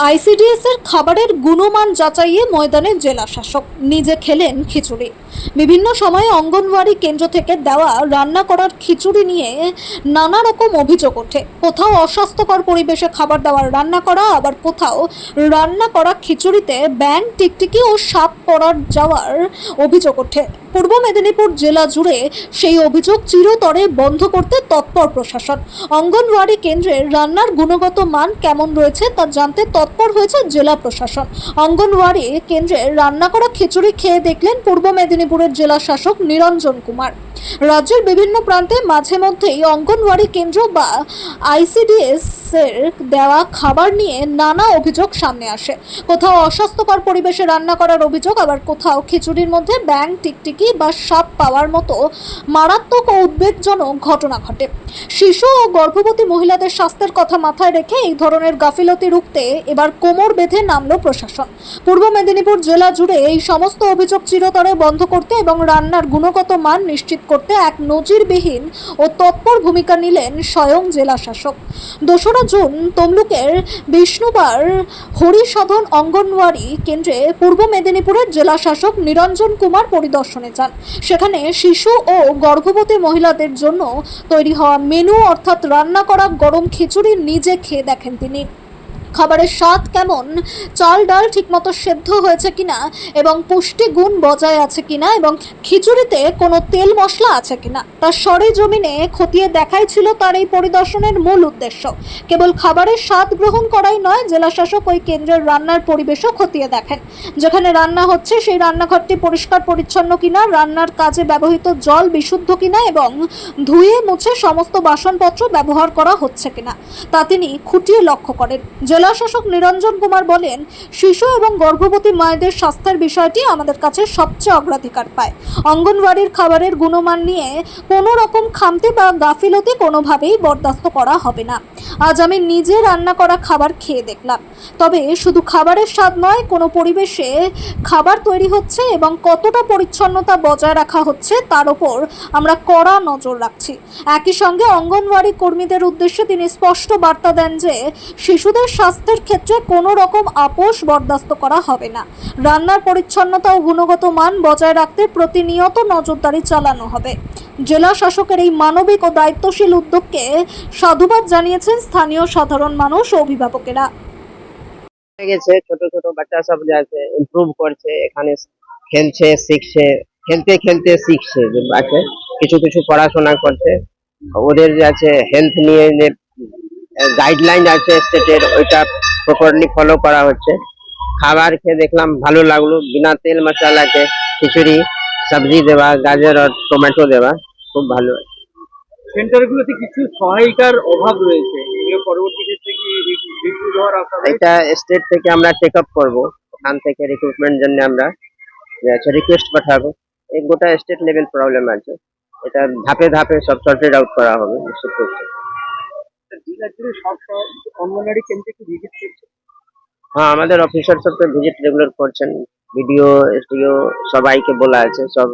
ICDS এর খাবারের গুণমান যাচাইয়ে ময়দানে জেলা শাসক, নিজে খেলেন খিচুড়ি। বিভিন্ন সময়ে অঙ্গনওয়াড়ি কেন্দ্র থেকে দেওয়া রান্না করার খিচুড়ি নিয়ে নানা রকম অভিযোগ ওঠে। কোথাও অস্বাস্থ্যকর পরিবেশে খাবার দাবার রান্না করা, আবার কোথাও রান্না করা খিচুড়িতে ব্যাঙ, টিকটিকি ও সাপ পড়ার যাওয়ার অভিযোগ ওঠে। পূর্ব মেদিনীপুর জেলা জুড়ে সেই অভিযোগ চিরতরে বন্ধ করতে তৎপর প্রশাসন। অঙ্গনওয়াড়ি কেন্দ্রের রান্নার গুণগত মান কেমন রয়েছে তা জানতে তৎপর হয়েছে জেলা প্রশাসন। অঙ্গনওয়াড়ি কেন্দ্রে রান্না করা খিচুড়ি খেয়ে দেখলেন পূর্ব মেদিনীপুরের জেলা শাসক নিরঞ্জন কুমার। রাজ্যের বিভিন্ন প্রান্তে মাঝে মধ্যেই অঙ্গনওয়াড়ি কেন্দ্র বা আইসিডিএস এর দেওয়া খাবার নিয়ে নানা অভিযোগ সামনে আসে। কোথাও অস্বাস্থ্যকর পরিবেশে রান্না করার অভিযোগ, আবার কোথাও খিচুড়ির মধ্যে ব্যাঙ, টিকটিকি বা সাপ পাওয়ার মতো মারাত্মক ও উদ্বেগজনক ঘটনা ঘটে। শিশু ও গর্ভবতী মহিলাদের স্বাস্থ্যের কথা মাথায় রেখে এই ধরনের গাফিলতি রুখতে এবার কোমর বেঁধে নামল প্রশাসন। পূর্ব মেদিনীপুর জেলা জুড়ে এই সমস্ত অভিযোগ চিরতরে বন্ধ করতে এবং রান্নার গুণগত মান নিশ্চিত করতে এক নজিরবিহীন ও তৎপর ভূমিকা নিলেন স্বয়ং জেলা শাসক। 2রা জুন তমলুকের বিষ্ণুবার হরিসাধন অঙ্গনওয়াড়ি কেন্দ্রে পূর্ব মেদিনীপুরের জেলা শাসক নিরঞ্জন কুমার পরিদর্শনে যান। সেখানে শিশু ও গর্ভবতী মহিলাদের জন্য তৈরি হওয়া মেনু অর্থাৎ রান্না করা গরম খিচুড়ি নিজে খেয়ে দেখেন তিনি। খাবারের স্বাদ কেমন, চাল ডাল ঠিকমতো সেদ্ধ হয়েছে কিনা এবং পুষ্টিগুণ বজায় আছে কিনা এবং খিচুড়িতে কোনো তেল মশলা আছে কিনা তা সরেজমিনে খতিয়ে দেখাই ছিল তার এই পরিদর্শনের মূল উদ্দেশ্য। কেবল খাবারের স্বাদ গ্রহণ করাই নয়, জেলাশাসক ওই কেন্দ্রের রান্নার পরিবেশও খতিয়ে দেখেন। যেখানে রান্না হচ্ছে সেই রান্নাঘরটি পরিষ্কার পরিচ্ছন্ন কিনা, রান্নার কাজে ব্যবহৃত জল বিশুদ্ধ কিনা এবং ধুয়ে মুছে সমস্ত বাসনপত্র ব্যবহার করা হচ্ছে কিনা তা তিনি খুঁটিয়ে লক্ষ্য করেন। জেলাশাসক নিরঞ্জন কুমার বলেন, শিশু এবং গর্ভবতী মায়েদের স্বাস্থ্যের বিষয়টি আমাদের কাছে সবচেয়ে অগ্রাধিকার পায়। অঙ্গনওয়াড়ির খাবারের গুণমান নিয়ে কোনো রকম খামতি বা গাফিলতি কোনোভাবেই বরদাস্ত করা হবে না। আজ আমি নিজে রান্না করা খাবার খেয়ে দেখলাম। তবে শুধু খাবারের স্বাদ নয়, কোনো পরিবেশে খাবার তৈরি হচ্ছে এবং কতটা পরিচ্ছন্নতা বজায় রাখা হচ্ছে তার উপর আমরা কড়া নজর রাখছি। একই সঙ্গে অঙ্গনওয়াড়ি কর্মীদের উদ্দেশ্যে তিনি স্পষ্ট বার্তা দেন যে শিশুদের স্বাস্থ্যের ক্ষেত্রে কোনো রকম আপোষ বরদাস্ত করা হবে না। রান্নার পরিচ্ছন্নতা ও গুণগত মান বজায় রাখতে প্রতিনিয়ত নজরদারি চালানো হবে। জেলা শাসকের এই মানবিক ও দায়িত্বশীল উদ্যোগকে সাধুবাদ জানিয়েছেন স্থানীয় সাধারণ মানুষ ও অভিভাবকেরা। গেছে ছোট ছোট বাচ্চা সব যাচ্ছে, ইমপ্রুভ করছে, এখানে খেলছে, শিখছে, খেলতে খেলতে শিখছে, যে আছে কিছু কিছু পড়াশোনা করছে। ওদের যে আছে হেলথ নিয়ে যে গাইডলাইন আছে স্টেটের, ওইটা প্রপারলি ফলো করা হচ্ছে। খাবার খেয়ে দেখলাম, ভালো লাগলো। বিনা তেল মশলাকে খিচুড়ি, সবজি দেওয়া, গাজর আর টমেটো দেওয়া, খুব ভালো। সেন্টারগুলোতে কিছু সহায়িকার অভাব রয়েছে, এগুলো পরবর্তী ক্ষেত্রে কি রিভিউ দেওয়ার আশা রয়েছে? এটা স্টেট থেকে আমরা টেক আপ করবো, ওখান থেকে রিক্রুটমেন্ট জন্য আমরা রিকোয়েস্ট পাঠাবো। এই গোটা স্টেট লেভেল প্রবলেম আছে, এটা ধাপে ধাপে সব সর্টেড আউট করা হবে নিশ্চিত করছে। জেলা জুড়ে সব অঙ্গনওয়াড়ি কেন্দ্রে কি ভিজিট করছে? হ্যাঁ, আমাদের অফিসার সব তো ভিজিট রেগুলার করছেন, বিডিও, এসডিও সবাইকে বলা আছে, সব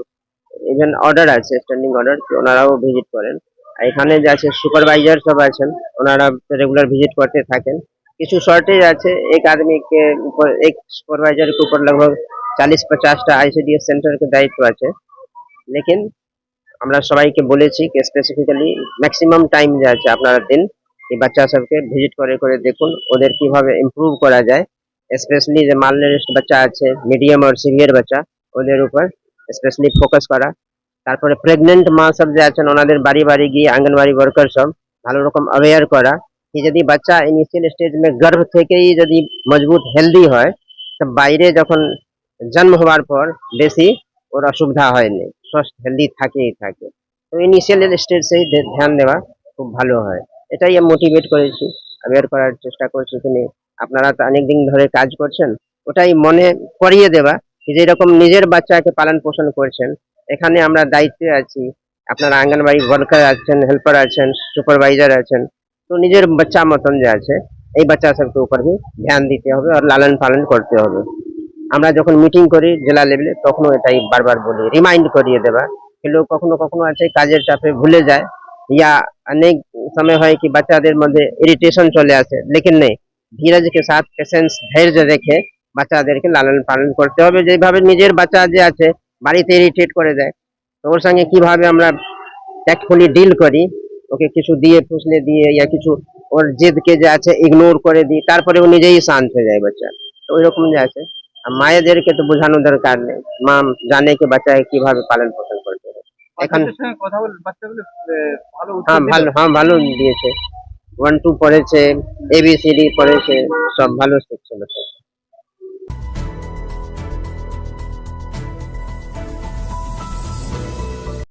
ইভেন অর্ডার আছে, স্ট্যান্ডিং অর্ডার, ওনারাও ভিজিট করেন। আর এখানে যে আছে সুপারভাইজার সব আছেন, ওনারা रेगुलर विजिट करते থাকেন। কিছু শর্টেজ আছে, एक आदमी के ऊपर, एक सुपरवाइजर के ऊपर लगभग 40-50টা आईसीडीएस सेंटर के दायित्व আছে। लेकिन আমরা সবাইকে বলেছি कि স্পেসিফিক্যালি ম্যাক্সিমাম টাইম যে আছে আপনারা দিন, এই বাচ্চা সবকে ভিজিট করে করে দেখুন ওদের কিভাবে ইমপ্রুভ করা যায়। স্পেশালি যে মালনারিশড বাচ্চা আছে, মিডিয়াম আর সিভিয়ার বাচ্চা, ওদের উপর স্পেশালি ফোকাস করা। তারপরে প্রেগনেন্ট মা সব যে আছেন, ওনাদের বাড়ি বাড়ি গিয়ে আঙ্গনওয়াড়ি ওয়ার্কার সব ভালো রকম অ্যাওয়্যার করা कि যদি বাচ্চা ইনিশিয়াল স্টেজ में गर्भ থেকেই যদি মজবুত হেলদি হয়, তো বাইরে যখন জন্ম হওয়ার পর বেশি ওর অসুবিধা হয়নি, ফার্স্ট হেলদি থাকেই থাকে। তো ইনিশিয়াল স্টেজ সেই ধ্যান দেওয়া খুব ভালো হয়। এটাই আমি মোটিভেট করেছি, অ্যাওয়্যার করার চেষ্টা করছি। তিনি আপনারা তো অনেক দিন ধরে কাজ করছেন, ওটাই মনে করিয়ে দেওয়া कि যেরকম নিজের বাচ্চাকে পালন পোষণ করছেন, এখানে আমরা দায়িত্বে আছি। আপনারা আঙ্গনওয়াড়ি ওয়ার্কার আছেন, হেল্পার আছেন, সুপারভাইজার আছেন, তো নিজের বাচ্চা মতন যে আছে এই বাচ্চা সবকে উপর भी ধ্যান দিতে হবে আর লালন পালন করতে হবে। আমরা যখন মিটিং করি জেলা লেভেলে, তখনও এটাই বারবার বলি, রিমাইন্ড করিয়ে দেওয়া। লোক কখনো কখনো আছে কাজের চাপে ভুলে যায়, या অনেক সময় হয় কি বাচ্চাদের মধ্যে ইরিটেশন চলে আসে, लेकिन नहीं, धीरज के साथ পেশেন্স ধৈর্য রেখে বাচ্চাদেরকে লালন পালন করতে হবে। যেভাবে নিজের বাচ্চা যে আছে বাড়িতে ইরিটেট করে দেয়, তো ওর সঙ্গে কিভাবে আমরা ট্যাক্টফুলি ডিল করি, ওকে কিছু দিয়ে ফুসলে দিয়ে या কিছু ওর জেদকে যে আছে ইগনোর করে দিই, তারপরে ও নিজেই শান্ত হয়ে যায় বাচ্চা। তো ওইরকম যে আছে, আর মায়েদেরকে তো বোঝানো দরকার নেই, মা জানে কি বাচ্চাকে কিভাবে পালন পোষণ করতে হবে। এখন বাচ্চাদের সঙ্গে কথা বলে বাচ্চাগুলো ভালো উত্তর হ্যাঁ দিল? ভালো, হ্যাঁ ভালো দিয়েছে, 1 2 পড়েছে, ABCD পড়েছে, সব ভালো শিখছে বাচ্চা।